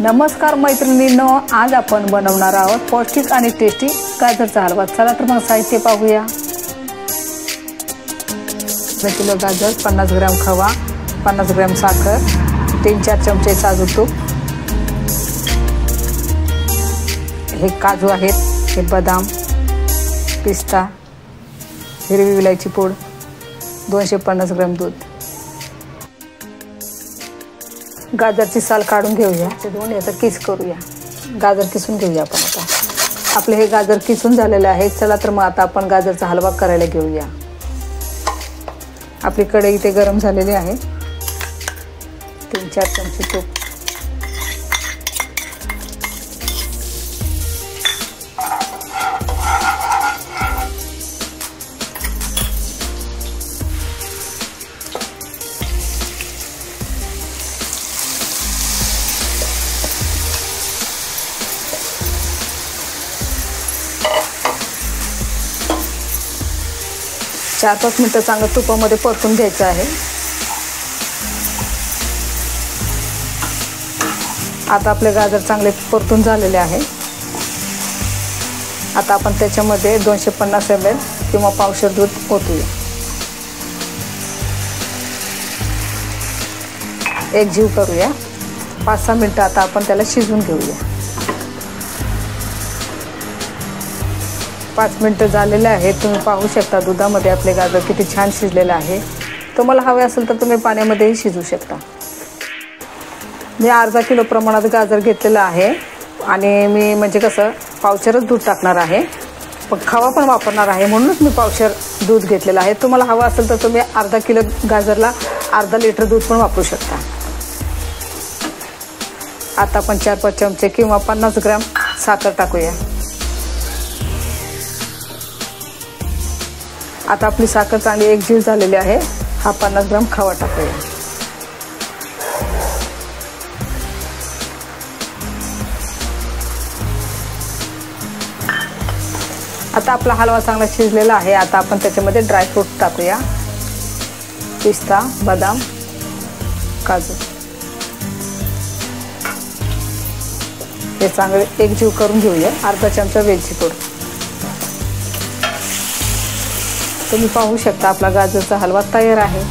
नमस्कार मैत्रिणींनो, आज आपण बनवणार आहोत पौष्टिक आणि टेस्टी गाजरचा हलवा। चला तर मग साहित्य पाहूया। 1 किलो गाजर, 50 ग्रॅम खवा, 50 ग्रॅम साखर, 3-4 चमचे साजूक तूप, हे काजू आहेत, हे बदाम, पिस्ता, हिरवी विलायची पूड, 250 ग्रॅम दूध। गाजरची साल काढून घेऊया, ते दोन याचा किस करूया। गाजर किसून घेऊया आपण। आता आपले हे गाजर किसून झालेले आहे। चला तर मग आता आपण गाजरचा हलवा करायला घेऊया। आपली कढई इथे गरम झालेली आहे। 3-4 चमचे तूप, चार 5 मिनिटं चांगलं तुपामध्ये परतून घ्यायचं आहे। आता आपले गाजर चांगले परतून झालेले आहे। आता आपण त्याच्यामध्ये 250 ml किंवा पावशेर दूध ओतूया। एक जीव करूया। 5-6 मिनिटं आता आपण त्याला शिजवून घेऊया। 5 मिनिटं झालेले आहेत। तुम्ही पाहू शकता दुधामध्ये आपले गाजर किती छान शिजलेले आहे। तुम्हाला हवे असेल तर तुम्ही पाण्यामध्येही शिजवू शकता। मी अर्धा किलो प्रमाणात गाजर घेतलेलं आहे आणि मी म्हणजे कसं पावशेरच दूध टाकणार आहे, पण खवा पण वापरणार आहे, म्हणूनच मी पावशेर दूध घेतलेलं आहे। तुम्हाला हवं असेल तर तुम्ही अर्धा किलो गाजरला अर्धा लिटर दूध पण वापरू शकता। आता आपण 4-5 चमचे किंवा 50 ग्रॅम साखर टाकूया। आता आपली साखर चांगली एकजीव झालेली आहे। हा 50 ग्रॅम खवा टाकूया। आता आपला हलवा चांगला शिजलेला आहे। आता आपण त्याच्यामध्ये ड्रायफ्रूट टाकूया। पिस्ता, बदाम, काजू, हे चांगले एकजीव करून घेऊया। अर्धा चमचा वेलची पूड। तुम्ही पाहू शकता आपला गाजरचा हलवा तयार आहे।